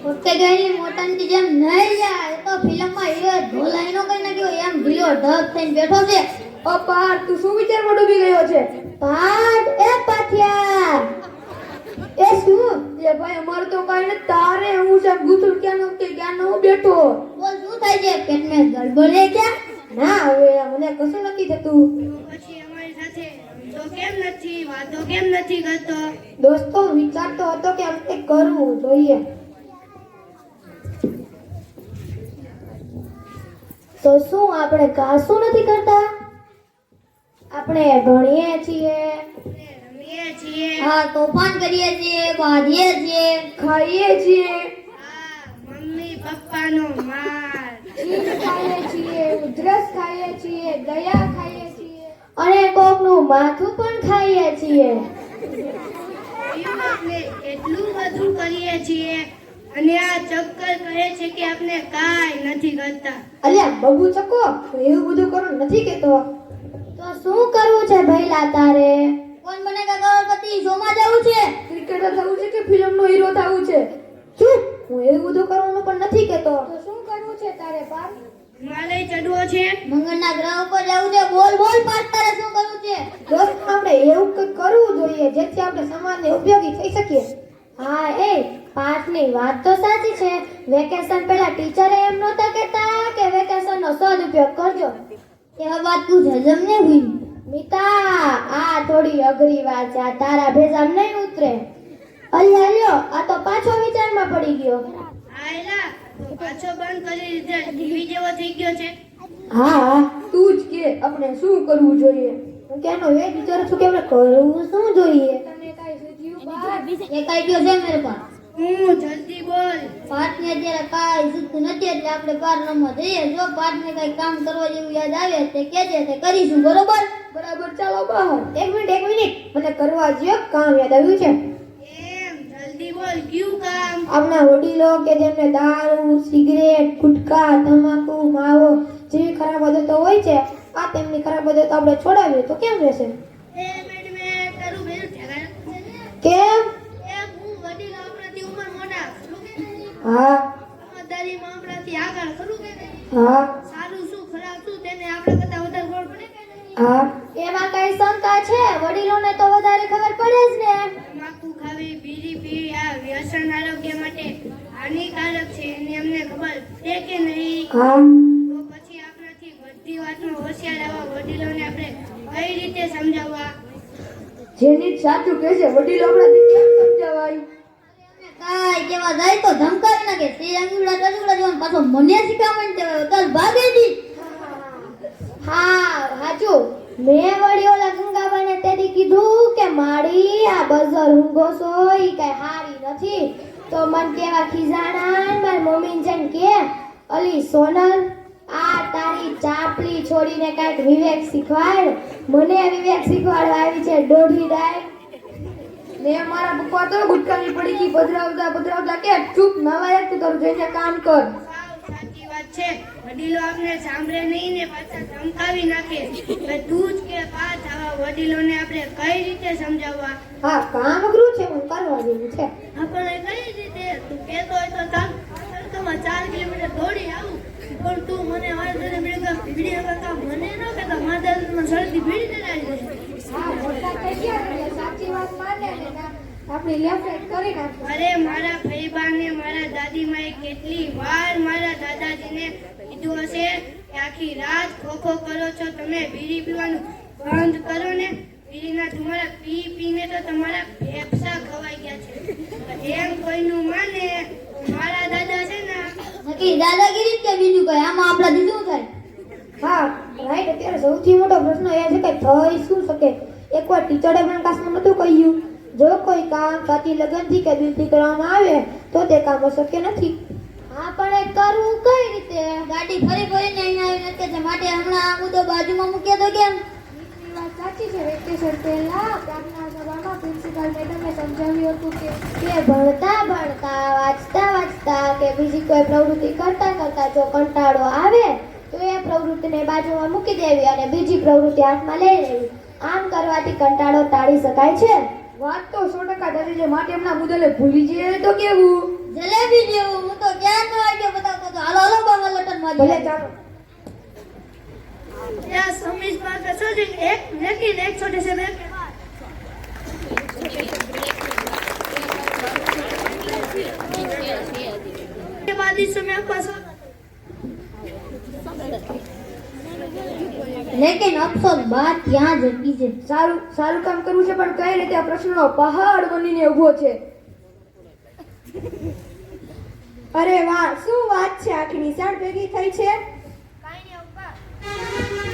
Okay ગઈ મોટાની જેમ નહીં જાય તો ફિલ્મમાં હીરો ઢોલાઈનો કઈ નાખ્યો એમ ઢીલો ઢગ થઈને બેઠો છે. અપાર તું શું વિચારમાં ડૂબી ગયો છે? પાટ એ પાથિયા એ શું એ ભાઈ અમારે તો કઈ ને તારે હું છે ગુસુર ક્યાં નો કે ક્યાં નો બેઠો. બોલ શું થાય છે પેટમાં ગડબડ છે ક્યાં? ના હવે મને કશું નથી થતું. પછી અમારી સાથે તો કેમ નથી વાતો કેમ નથી કરતો? દોસ્તો વિચારતો હતો કે આમ કંઈક કરવું જોઈએ. તો શું આપણે કાશું નથી કરતા? આપણે ભણીએ છીએ, રમીએ છીએ, હા તોફાન કરીએ છીએ, બાંધીએ છીએ, ખાઈએ છીએ, મમ્મી પપ્પાનો માર, ચીઝ ખાઈએ છીએ, ઉધરસ ખાઈએ છીએ, દયા ખાઈએ છીએ અને કોકનું માથું પણ ખાઈએ છીએ. આપણે એટલું બધું કરીએ છીએ અને આ ચક્કર કહે છે કે આપણે કાંઈ નથી કરતા. અલ્યા બબુ ચકો એવું બધું કરવું નથી કેતો. તો શું કરવું છે ભઈલા તારે? કોણ બનેગા કરોડપતિ શોમાં જવું છે? ક્રિકેટર થવું છે કે ફિલ્મનો હીરો થવું છે? ચૂપ, હું એવું બધું કરવાનું પણ નથી કેતો. તો શું કરવું છે તારે પાર? હિમાલય ચડવો છે, મંગળના ગ્રહ ઉપર જવું છે. બોલ બોલ પાછ તારે શું કરવું છે? દોસ્ત આપણે એવું કંઈક કરવું જોઈએ જેથી આપણે સમાજને ઉપયોગી થઈ શકીએ. હા એ પાઠની વાત તો સાચી છે. વેકેશન પહેલા ટીચરે એમ નહોતા કહેતા કે વેકેશનનો સદુપયોગ કરજો. એવા વાત તું જજમ ને હુઈ. મિતા આ થોડી અઘરી વાત છે. આ તારા ભેજામ નહીં ઉતરે. અલ્યા લ્યો આ તો પાછો વિચારમાં પડી ગયો. આયલા પાછો બંધ કરી દીધો ટીવી જેવો થઈ ગયો છે. હા તું જ કે આપણે શું કરવું જોઈએ? હું કેનો એ વિચારું છું કે આપણે કરવું શું જોઈએ? તને કાઈ સૂઝ્યું બા? એ કઈ ગયો છે મેરે પાસે. હું જલ્દી બોલ. પાઠને અત્યારે કાંઈ સૂચતું નથી એટલે આપણે બાર રમવા જઈએ. જો પાઠને કઈ કામ કરવા જેવું યાદ આવે તે કહેજે તે કરીશું. બરોબર? બરાબર ચાલો બહાર. એક મિનિટ મને કરવા જેવું કામ યાદ આવ્યું છે. એમ જલ્દી બોલ કયું કામ? આપણા વડીલો કે જેમને દારૂ, સિગરેટ, ગુટખા, તમાકુ, માવો જેવી ખરાબ આદતો હોય છે, આ તેમની ખરાબ આદતો આપણે છોડાવીએ તો કેમ રહેશે? એ મેડમ એ તારું બેરું ઠેકાણે કેમ? એમ હું વડીલ આપણાથી ઉંમર મોટા ખરું કે નહીં? હા સમજદારીમાં આપણાથી આગળ ખરું કે નહીં? હા સારું શું ખરાબ શું તેને આપણા કરતા વધારે ખબર પડે કે નહીં? હા એમાં કઈ શંકા છે? વડીલોને તો વધારે ખબર પડે જ ને. તમાકુ ખાવી, બીડી પીવી આ વ્યસન આરોગ્ય માટે હાનિકારક છે એની અમને ખબર છે કે નહીં? હા તો પછી આપણાથી બધી વાતમાં હોશિયાર આવા વડીલોને આપણે કઈ રીતે સમજાવવા? જેની સાચું કહે છે વડીલો આપણાથી કેમ સમજાવાય? કાંઈ કેવા જાય તો ધમકાવી નાખે. તે અંગુડા ટજુડા જોવાનું પાછો મને શીખામણ દેવાય. ચાલ ભાગે દી. હા હાચું. મેં વળી ઓલા ગંગાબાને તેથી કીધું કે મારી આ બઝર ઊંઘો છો ઈ કઈ હારી નથી. તો મન કેવા ખીજાણા મારી મમ્મીને જઈને કે અલી સોનલ આ તારી ચાપલી છોડીને કાંઈક વિવેક શીખવાડ. મને વિવેક શીખવાડવા આવી છે દોઢી ડાય. ને મારા પપ્પા તો ગુટકાની પડીકી પધરાવતા કે ચૂપ નવાય તું તારું જઈને કામ કર. સાવ સાચી વાત છે. વડીલો આપણે સાંભળે નહીં ને પાછા ધમકાવી નાખે. હવે તું જ કે પાછ આવા વડીલોને આપણે કઈ રીતે સમજાવવા? હા કામ અઘરું છે પણ કરવા જેવું છે. આપણે કઈ રીતે? તું કહેતો હોય તો ચાલ સડકમાં 4 કિલોમીટર દોડી આવું પણ તું મને મારા સાથે ભીડી વગર મને ન કહેતા મારા દાદામાં શરદી ભીડી ચડાવી દે. હા મોટા થઈ ગયા એટલે સાચી વાત માને ને આપણી લેફ્ટ રાઈટ કરી નાખો. અરે મારા ભાઈબાને મારા દાદીમાએ કેટલી વાર મારા દાદાજીને કીધું હશે કે આખી રાત ખોખો કરો છો તમે, બીડી પીવાનું બંધ કરો ને. બીડીના તમારા પીને તો તમારા ફેફસા ખવાઈ ગયા છે. એમ કોઈનું માને મારા દાદા છે ને નક્કી દાદાગીરી જ કે બીજું કઈ? આમાં આપણાથી શું થાય? હા રાઈટ. અત્યારે સૌથી મોટો પ્રશ્ન એ છે કે થઈ શું શકે? એકવાર ટીચરે પણ કાસમાં નતું કહ્યું જો કોઈ કામ સાચી લગનથી કે દિલથી કરવામાં આવે તો તે કામ અશક્ય નથી. હા પણ એ કરવું કઈ રીતે? ગાડી ફરી ફરીને અહીંયા આવીને કે છે માટે હમણાં આ મુદ્દો બાજુમાં મૂક્યો તો કેમ? એ વાત સાચી છે. વેકેશન પહેલા પ્રાર્થના સભામાં પ્રિન્સિપાલ મેડમે સમજાવ્યું હતું કે ભણતા ભણતા વાંચતા વાંચતા કે બીજી કોઈ પ્રવૃત્તિ કરતા કરતા જો કંટાળો આવે તો એ પ્રવૃત્તિને બાજુમાં મૂકી દેવી અને બીજી પ્રવૃત્તિ હાથમાં લઈ લેવી. આમ કરવાથી કંટાળો ટાળી શકાય છે. વાત તો 100% સાચી છે. માટે એમના મુદ્દે ભૂલી જઈએ તો કેવું? જલેબી જેવું. હું તો ક્યારનો આઈડિયો બતાવતો હતો. હાલો હાલો બાબા લટન મારી. ભલે ચાલો या समीज बात ऐसा जी एक लेकिन एक छोटे से में के बाद इस समय पास લેકિન અફસોસ બાત ત્યાં જ હતી છે. સારું સારું કામ કરવું છે પણ કઈ રીતે આ પ્રશ્નનો પહાડ બનીને ઊભો છે. અરે વાહ, શું વાત છે, આખી નિશાળ ભેગી થઈ છે.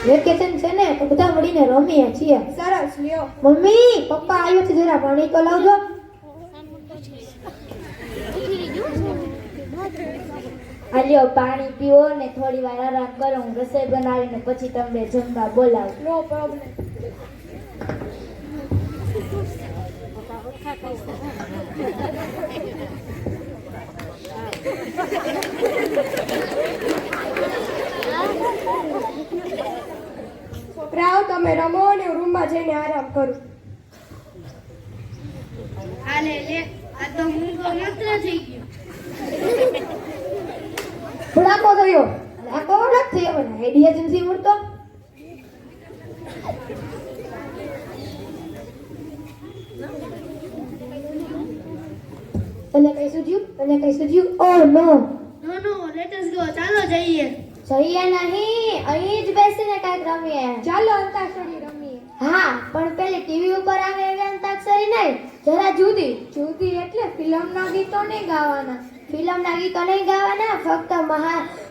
વેકેશન છે ને તો બધા મળીને રમીએ છીએ. સરસ, લ્યો. મમ્મી પપ્પા આવ્યો છે, જરા પાણી તો લાવજો. આલ્યો પાણી પીવો ને થોડી વાર આરામ કરો. હું રસોઈ બનાવીને પછી તમને જમવા બોલાવું. નો પ્રોબ્લેમ. છોકરાઓ તમે રમો ને હું રૂમમાં જઈને આરામ કરું. आले ले आ तो मुंगो मंत्र થઈ ગયો થોડાકો થયો. આ કોણ થયો મને આઈડિયા જ નથી મળતો. તને કઈ સૂઝ્યું? તને કઈ સૂઝ્યું? ઓહ નો. નો નો લેટ અસ ગો ચાલો જઈએ જઈએ નહીં, અહીં જ બેસીને કાંઈક રમીએ. ચાલો અંતાક્ષરી રમીએ. હા, પણ પેલી ટીવી ઉપર આવે એવી અંતાક્ષરી નહીં, જરા જુદી. જુદી એટલે ફિલ્મના ગીતો નહીં ગાવાના. ફિલ્મના ગીતો નહીં ગાવાના, ફક્ત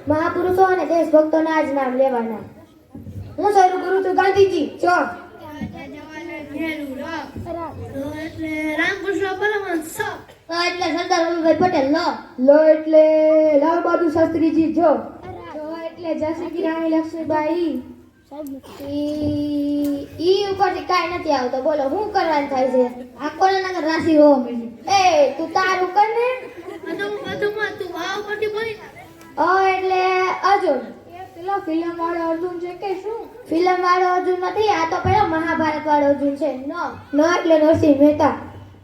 મહાપુરુષો અને દેશભક્તોના જ નામ લેવાના. હું શરૂ કરું છું. ગાંધીજી ચો. જવાહરલાલ નહેરુ રો એટલે રામકૃષ્ણ પરમહંસ તો એટલે સરદાર વલ્લભભાઈ પટેલ લો. લો એટલે લાલ બહાદુર શાસ્ત્રીજી જો. જો એટલે ઝાંસી રાણી લક્ષ્મીબાઈ. ઈ ઉપરથી કાંઈ નથી આવતો. બોલો શું કરવાનું થાય છે? આખો નગર રાશિ હોવા મળી. એ તું તારું કર ને. બધું તું આ ઉપરથી બોલી એટલે અર્જુન. એ પેલો ફિલ્મ વાળો અર્જુન છે કે શું? ફિલ્મ વાળો અર્જુન નથી, આ તો પેલો મહાભારત વાળો અર્જુન છે. ન એટલે નરસિંહ મહેતા.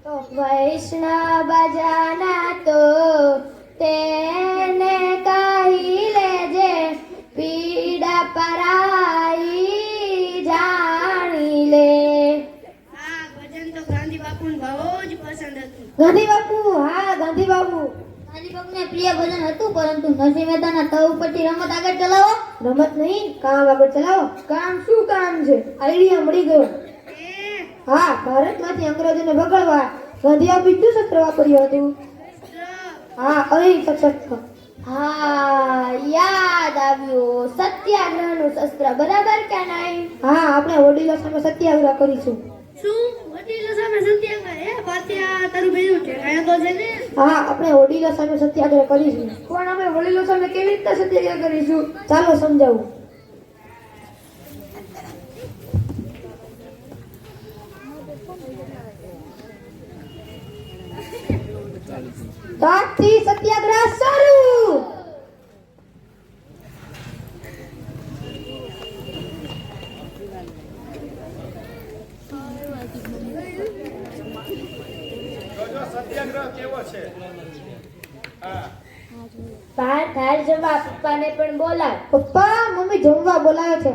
તો વૈષ્ણવ જાના તો તેને કહી લેજે, પીડા પરાઈ જાણી લે. આ ભજન તો ગાંધી બાપુને બહુ જ પસંદ હતું ગાંધી બાપુ. હા ગાંધી બાપુ. ગાંધી બાપુને પ્રિય ભજન હતું, પરંતુ નરસિંહ મહેતાના તવ ઉપરથી રમત આગળ ચલાવો. રમત નહીં, કામ આગળ ચલાવો. કામ શું કામ છે? આઈડિયા મળી ગયો. હા, ભારતમાંથી અંગ્રેજોને ભગાડવા ગાંધી બાપુ શું શસ્ત્ર વાપર્યું હતું? હા, અહિંસક શસ્ત્ર. હા, યાદ આવ્યું, સત્યાગ્રહનું શસ્ત્ર. બરાબર કે નહીં? હા, આપણે વડીલો સામે સત્યાગ્રહ કરીશું. શું વડીલો સામે સત્યાગ્રહ હે પાત્યા તારું બેનું ઠેકાણું તો છે ને હા, આપણે વડીલો સામે સત્યાગ્રહ કરીશું. પણ અમે વડીલો સામે કેવી રીતે સત્યાગ્રહ કરીશું? ચાલો સમજાવું. તો આજથી સત્યાગ્રહ શરૂ. સત્યાગ્રહ કેવો છે? પાર્થ હાલ જવા, પપ્પાને પણ બોલાવ. પપ્પા, મમ્મી જમવા બોલાવે છે.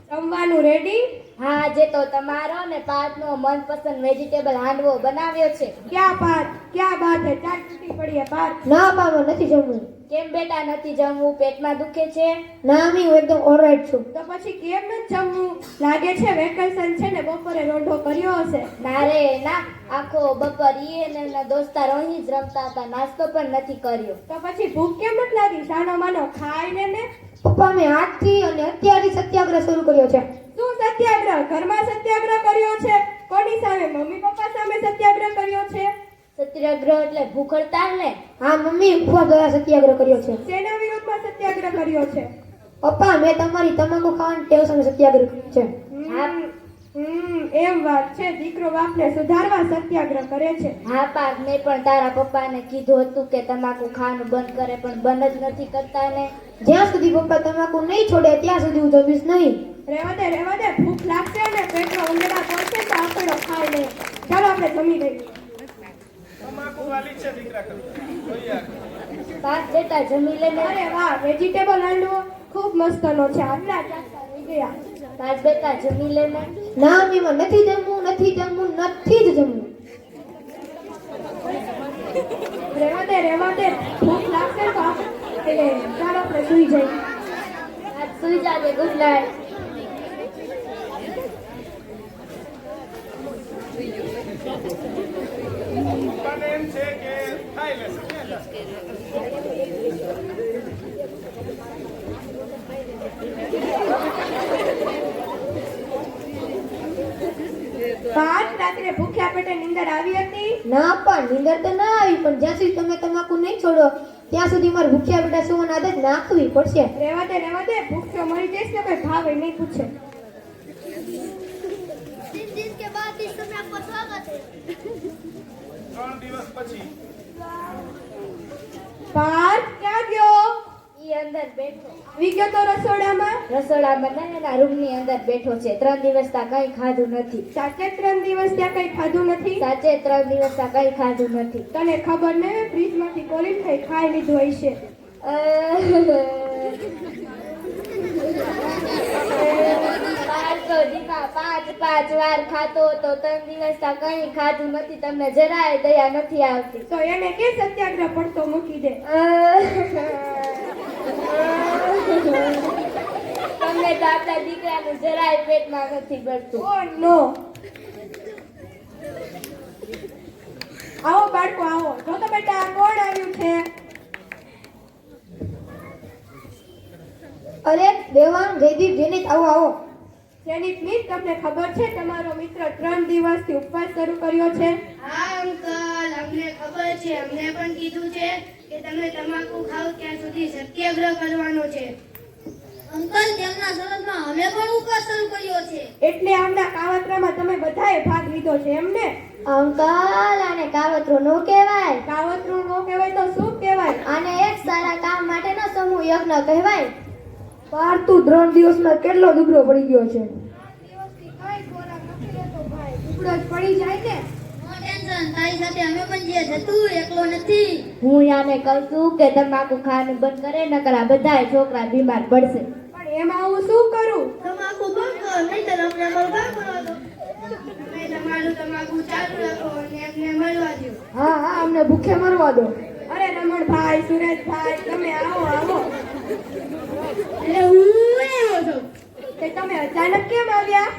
જમવાનું રેડી? હા, આજે તો તમારો ને પાર્થનો મનપસંદ વેજીટેબલ હાંડવો બનાવ્યો છે. ક્યાં પાર્થ? ક્યાં બાત હે? ચાટ તૂટી પડી હે પાર્થ. ના મામા, નથી જમવું. કેમ બેટા નથી જમવું? પેટમાં દુખે છે? ના મી, હું એકદમ ઓલરાઈટ છું. તો પછી કેમ નથી જમવું? લાગે છે વેકેશન છે ને બપોરે રોંઢો કર્યો હશે. ના રે ના, આખો બપોર ઈ અને એના દોસ્તાર અહીં જ રમતા હતા, નાસ્તો પણ નથી કર્યો. તો પછી ભૂખ કેમ નથી લાગી? સાનો માનો ખાઈને ને. પપ્પા, મેં આજથી અને અત્યારથી સત્યાગ્રહ શરૂ કર્યો છે. શું સત્યાગ્રહ? ઘરમાં સત્યાગ્રહ કર્યો છે? કોની સામે? મમ્મી પપ્પા સામે સત્યાગ્રહ કર્યો છે? સત્યાગ્રહ એટલે ભૂખ હડતાલ ને? હા મમ્મી, ઉપવાસ દ્વારા સત્યાગ્રહ કર્યો છે. શેના વિરોધમાં સત્યાગ્રહ કર્યો છે? પપ્પા, મેં તમારી તમાકુ ખાવાની ટેવ સામે સત્યાગ્રહ કર્યો છે. એમ વાત છે. દીકરો બાપને સુધારવા સત્યાગ્રહ કરે છે. હા પાક, મેં પણ તારા પપ્પાને કીધું હતું કે તમાકુ ખાવાનું બંધ કરે, પણ બંધ જ નથી કરતા ને. જ્યાં સુધી પપ્પા તમાકુ નહીં છોડે ત્યાં સુધી હું જમીશ નહીં. રહેવા દે. ભૂખ લાગશે ને પેટમાં ઉંદરા પડશે તો આપણો ખાઈ લે. ચાલો આપણે જમી લઈએ. તમાકુ વાલી છે દીકરા કરતા જોઈએ આગળ. પાસ બેટા જમી લે ને. અરે વાહ, વેજીટેબલ હાંડવો ખૂબ મસ્તનો છે. આટલા ચાખતા રહી ગયા. પાસ બેટા જમી લે ને. ના મીમાં નથી જમવું, નથી જમવું, નથી જ જમવું. રેવા દે. ભૂખ લાગશે તો એટલે ચાલો આપણે સુઈ જઈએ. આજ સુઈ જાજે. Good night. પપ્પાને એમ છે કે ખાઈ લેશે ક્યાં જશે? પાસ રાત્રે ભૂખ્યા પેટે નીંદર આવી હતી? ના પણ નીંદર તો ના આવી, પણ જ્યાં સુધી તમે તમાકુ નહીં છોડો ત્યાં સુધી મારે ભૂખ્યા પેટા સુવાની આદત નાખવી પડશે. રેવા દે. ભૂખ્યો મરી જઈશ ને કોઈ ભાવે નહીં પૂછે. 3 दिन के बाद इस समय आपका स्वागत है. 3 દિવસ પછી પાસ ક્યાં ગયો? ઈ અંદર બેઠો. વિગતો તો રસોડામાં. રસોડામાં ના એના રૂમની અંદર બેઠો છે. 3 દિવસ તા કઈ ખાધું નથી. સાચે 3 દિવસ ત્યાં કઈ ખાધું નથી? સાચે 3 દિવસ તા કઈ ખાધું નથી. તને ખબર ને ફ્રીજમાંથી કોલિન થઈ ખાઈ લીધું હોય છે. પાંચ વાર ખાતો તો 3 દિવસ તા કઈ ખાધું નથી. તમને જરાય દયા નથી આવતી. તો એને કે સત્યાગ્રહ પડતો મૂકી દે. તમને તો આપણા દીકરાનું જરાય પેટમાં નથી ભરતું. ઓ નો. આવો બાળકો આવો. જો તો બેટા આ કોણ આવ્યું છે? અરે દેવાંગ, જયદીપ, જેનિત, આવો. જેનિત મિસ, તમને ખબર છે તમારો મિત્ર 3 દિવસથી ઉપવાસ શરૂ કર્યો છે? હા અંકલ, અમને ખબર છે. અમને પણ કીધું છે કે તમે તમાકુ ખાઓ ત્યાં સુધી સત્યાગ્રહ કરવાનો છે. અંકલ, તેમના શરતમાં અમે પણ ઉપવાસ શરૂ કર્યો છે. એટલે આમના કાવતરામાં તમે બધાએ ભાગ લીધો છે એમને? અંકલ, આને કાવતરું નો કહેવાય. કાવતરું નો કહેવાય તો શું કહેવાય? આને એક સારા કામ માટેનો સમૂહ યજ્ઞ કહેવાય. પાર તું 3 દિવસમાં કેટલો દુબળો પડી ગયો છે? પડી જાય ને. નો ટેન્શન, તારી સાથે અમે પણ જે જતું એકલો નથી. હું યાને કહું છું કે તમાકુ ખાવાનું બંધ કરે, નકર આ બધાય છોકરા બીમાર પડશે. પણ એમાં હું શું કરું? તમાકુ બંધ કરો, નહીંતર અમને મળવા કરો દો. તમે તમારું તમાકુ ચાલુ રાખો અને એમને મળવા દો. હા, અમને ભૂખે મરવા દો. અરે રમણભાઈ, સુરેશભાઈ, તમે આવો. એટલે હું આવ્યો છું. તે તમે અચાનક કેમ આવ્યા?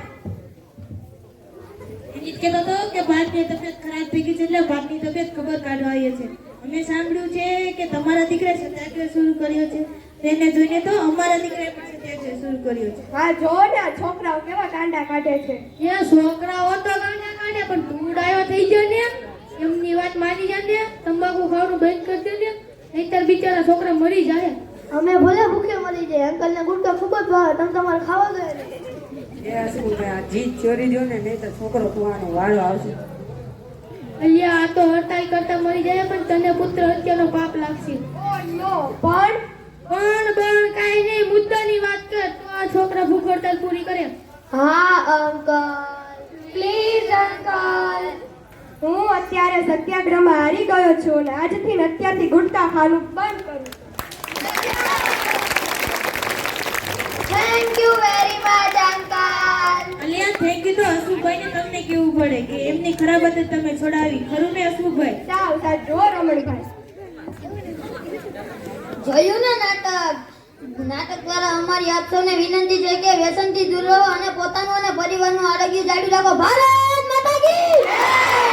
વિનીત કહેતો હતો કે ભાતની તબિયત ખરાબ થઈ ગઈ છે એટલે ભાતની તબિયત ખબર કાઢવા આવીએ છે. અમે સાંભળ્યું છે કે તમારા દીકરાએ સત્યાગ્રહ શરૂ કર્યો છે. તેને જોઈને તો અમારા દીકરાએ પણ સત્યાગ્રહ શરૂ કર્યો છે. હા, જો ને આ છોકરાઓ કેવા કાંડા કાઢે છે. એ છોકરાઓ તો ગાંડા કાઢે પણ તું ડાયો થઈ ગયો ને. એમની વાત માની જા ને. તંબાકુ ખાવાનું બંધ કરી દે ને, નહીંતર બિચારા છોકરા મરી જાય. અમે ભલે ભૂખે મરી જાય. અંકલને ગુટકા ખૂબ જ ભાવે. તમે તમારે ખાવા દો એને. આ જીત ચોરી જો ને નહીં તો છોકરો કુવાનો વાળો આવશે. અલ્યા, આ તો હડતાઈ કરતા મરી જાય પણ તને પુત્ર હત્યાનો પાપ લાગશે. ઓ નો. પણ પણ કાંઈ નહીં, મુદ્દાની વાત કર તો આ છોકરા ભૂખ હડતાલ પૂરી કરે. હા અંકલ, પ્લીઝ અંકલ. હું અત્યારે સત્યાગ્રહમાં હારી ગયો છું અને આજથી ને અત્યારથી ગુટકા ખાવાનું બંધ કરું. Thank you very much uncle. અલ્યા થેન્ક યુ તો હસમુખભાઈને તમને કેવું પડે કે એમની ખરાબ આદત તમે છોડાવી. ખરું ને હસમુખભાઈ? સાવ જો રમણભાઈ. જોયું ને નાટક દ્વારા અમારી આપ સૌને વિનંતી છે કે વ્યસનથી દૂર રહો અને પોતાનું અને પરિવારનું આરોગ્ય જાળવી રાખો. ભારત માતા કી જય!